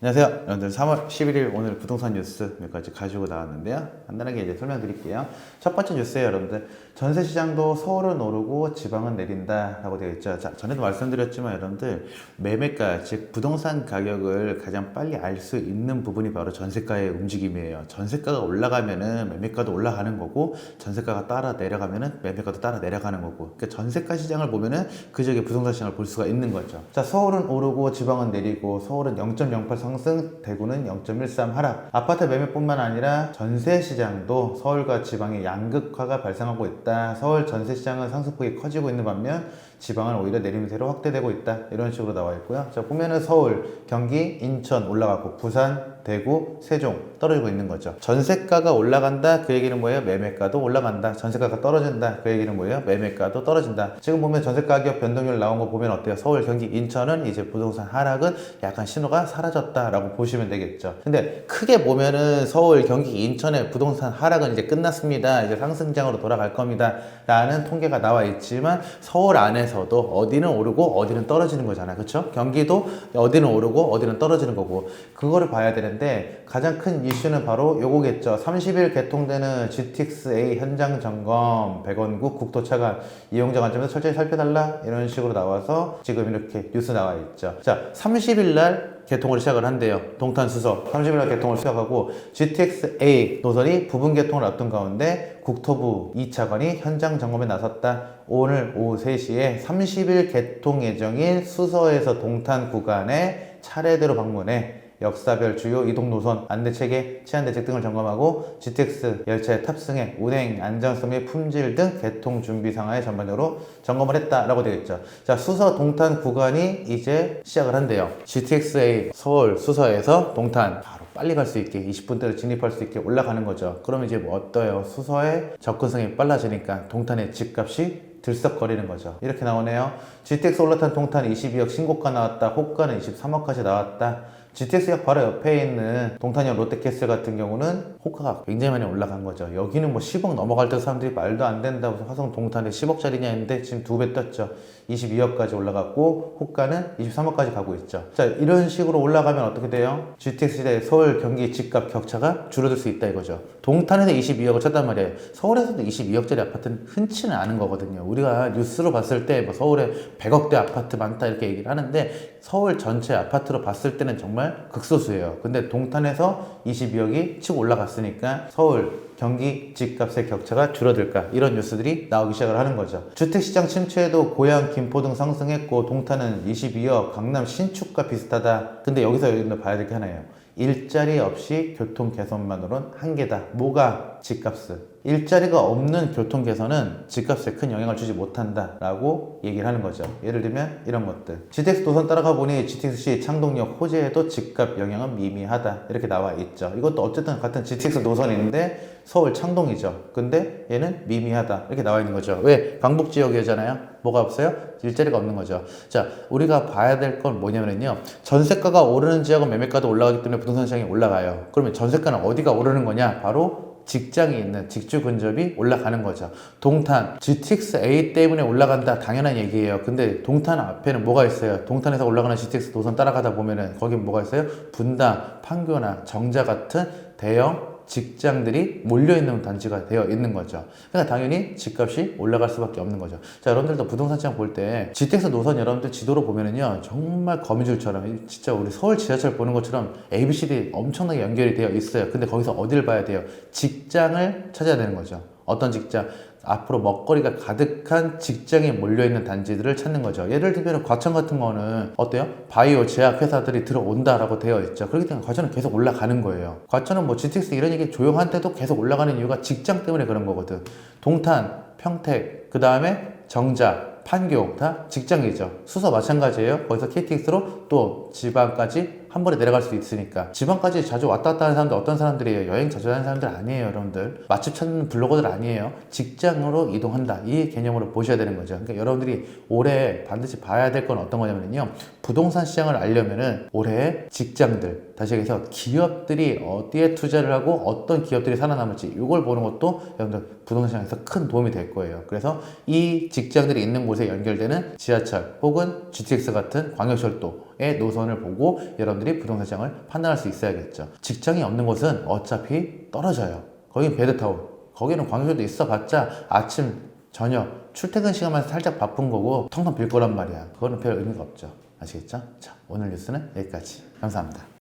안녕하세요. 여러분들 3월 11일 오늘 부동산 뉴스 몇 가지 가지고 나왔는데요. 간단하게 이제 설명드릴게요. 첫 번째 뉴스예요, 여러분들. 전세 시장도 서울은 오르고 지방은 내린다 라고 되어 있죠. 자, 전에도 말씀드렸지만 여러분들 매매가, 즉 부동산 가격을 가장 빨리 알 수 있는 부분이 바로 전세가의 움직임이에요. 전세가가 올라가면은 매매가도 올라가는 거고, 전세가가 따라 내려가면은 매매가도 따라 내려가는 거고, 그러니까 전세가 시장을 보면은 그 지역의 부동산 시장을 볼 수가 있는 거죠. 자, 서울은 오르고 지방은 내리고, 서울은 0.08 상승, 대구는 0.13 하락. 아파트 매매뿐만 아니라 전세 시장도 서울과 지방의 양극화가 발생하고 있다. 서울 전세 시장은 상승폭이 커지고 있는 반면 지방은 오히려 내림세로 확대되고 있다. 이런 식으로 나와 있고요. 자, 보면은 서울, 경기, 인천 올라가고 부산, 대구, 세종 떨어지고 있는 거죠. 전세가가 올라간다. 그 얘기는 뭐예요? 매매가도 올라간다. 전세가가 떨어진다. 그 얘기는 뭐예요? 매매가도 떨어진다. 지금 보면 전세 가격 변동률 나온 거 보면 어때요? 서울, 경기, 인천은 이제 부동산 하락은 약간 신호가 사라졌다라고 보시면 되겠죠. 근데 크게 보면은 서울, 경기, 인천의 부동산 하락은 이제 끝났습니다. 이제 상승장으로 돌아갈 겁니다. 라는 통계가 나와 있지만 서울 안에서도 어디는 오르고 어디는 떨어지는 거잖아요. 그렇죠? 경기도 어디는 오르고 어디는 떨어지는 거고, 그거를 봐야 되는데 가장 큰 이슈는 바로 요거겠죠. 30일 개통되는 GTX-A 현장 점검 100원국 국토차관 이용자 관점에서 철저히 살펴달라, 이런 식으로 나와서 지금 이렇게 뉴스 나와 있죠. 자, 30일 날 개통을 시작을 한대요. 동탄수서 30일 날 개통을 시작하고, GTX-A 노선이 부분 개통을 앞둔 가운데 국토부 2차관이 현장 점검에 나섰다. 오늘 오후 3시에 30일 개통 예정인 수서에서 동탄 구간에 차례대로 방문해 역사별 주요 이동 노선, 안내체계, 치안대책 등을 점검하고 GTX 열차의 탑승에 운행 안전성 및 품질 등 개통 준비 상황에 전반적으로 점검을 했다라고 되어 있죠. 자, 수서 동탄 구간이 이제 시작을 한대요. GTX-A 서울 수서에서 동탄 바로 빨리 갈 수 있게 20분대로 진입할 수 있게 올라가는 거죠. 그러면 이제 뭐 어때요? 수서의 접근성이 빨라지니까 동탄의 집값이 들썩거리는 거죠. 이렇게 나오네요. GTX 올라탄 동탄 22억 신고가 나왔다. 호가는 23억까지 나왔다. GTX역 바로 옆에 있는 동탄역 롯데캐슬 같은 경우는 호가가 굉장히 많이 올라간 거죠. 여기는 뭐 10억 넘어갈 때 사람들이 말도 안 된다고 화성 동탄에 10억짜리냐 했는데 지금 2배 떴죠. 22억까지 올라갔고 호가는 23억까지 가고 있죠. 자, 이런 식으로 올라가면 어떻게 돼요? GTX 시대에 서울, 경기 집값 격차가 줄어들 수 있다 이거죠. 동탄에서 22억을 쳤단 말이에요. 서울에서도 22억짜리 아파트는 흔치는 않은 거거든요. 우리가 뉴스로 봤을 때 뭐 서울에 100억대 아파트 많다 이렇게 얘기를 하는데, 서울 전체 아파트로 봤을 때는 정말 극소수예요. 근데 동탄에서 22억이 치고 올라갔으니까 서울, 경기 집값의 격차가 줄어들까, 이런 뉴스들이 나오기 시작을 하는 거죠. 주택시장 침체에도 고양, 김포 등 상승했고, 동탄은 22억, 강남 신축과 비슷하다. 근데 여기서 여러분들 봐야 될 게 하나예요. 일자리 없이 교통 개선만으로는 한계다. 뭐가? 집값을. 일자리가 없는 교통 개선은 집값에 큰 영향을 주지 못한다 라고 얘기를 하는 거죠. 예를 들면 이런 것들. GTX 노선 따라가 보니 GTX-C 창동역 호재에도 집값 영향은 미미하다, 이렇게 나와 있죠. 이것도 어쨌든 같은 GTX 노선인데 서울 창동이죠. 근데 얘는 미미하다, 이렇게 나와 있는 거죠. 왜? 강북 지역이잖아요. 뭐가 없어요? 일자리가 없는 거죠. 자, 우리가 봐야 될 건 뭐냐면요, 전세가가 오르는 지역은 매매가도 올라가기 때문에 부동산 시장이 올라가요. 그러면 전세가는 어디가 오르는 거냐? 바로 직장이 있는 직주 근접이 올라가는 거죠. 동탄, GTX-A 때문에 올라간다, 당연한 얘기예요. 근데 동탄 앞에는 뭐가 있어요? 동탄에서 올라가는 GTX 노선 따라가다 보면은 거긴 뭐가 있어요? 분당, 판교나 정자 같은 대형 직장들이 몰려있는 단지가 되어 있는 거죠. 그러니까 당연히 집값이 올라갈 수밖에 없는 거죠. 자, 여러분들도 부동산 시장 볼 때 GTX 노선 여러분들 지도로 보면은요, 정말 거미줄처럼, 진짜 우리 서울 지하철 보는 것처럼 ABCD 엄청나게 연결이 되어 있어요. 근데 거기서 어딜 봐야 돼요? 직장을 찾아야 되는 거죠. 어떤 직장? 앞으로 먹거리가 가득한 직장이 몰려있는 단지들을 찾는 거죠. 예를 들면 과천 같은 거는 어때요? 바이오 제약 회사들이 들어온다라고 되어 있죠. 그렇기 때문에 과천은 계속 올라가는 거예요. 과천은 뭐 GTX 이런 얘기 조용한데도 계속 올라가는 이유가 직장 때문에 그런 거거든. 동탄, 평택, 그 다음에 정자, 판교 다 직장이죠. 수서 마찬가지예요. 거기서 KTX로 또 지방까지 한 번에 내려갈 수 있으니까. 지방까지 자주 왔다 갔다 하는 사람들 어떤 사람들이에요? 여행 자주 하는 사람들 아니에요, 여러분들. 맛집 찾는 블로거들 아니에요. 직장으로 이동한다, 이 개념으로 보셔야 되는 거죠. 그러니까 여러분들이 올해 반드시 봐야 될 건 어떤 거냐면요, 부동산 시장을 알려면은 올해 직장들, 다시 얘기해서 기업들이 어디에 투자를 하고 어떤 기업들이 살아남을지, 이걸 보는 것도 여러분들 부동산 시장에서 큰 도움이 될 거예요. 그래서 이 직장들이 있는 곳에 연결되는 지하철 혹은 GTX 같은 광역철도의 노선을 보고 여러분들이 부동산 시장을 판단할 수 있어야겠죠. 직장이 없는 곳은 어차피 떨어져요. 거긴 베드타운, 거기는 광역철도 있어봤자 아침 저녁 출퇴근 시간만 살짝 바쁜 거고 텅텅 빌 거란 말이야. 그거는 별 의미가 없죠. 아시겠죠? 자, 오늘 뉴스는 여기까지. 감사합니다.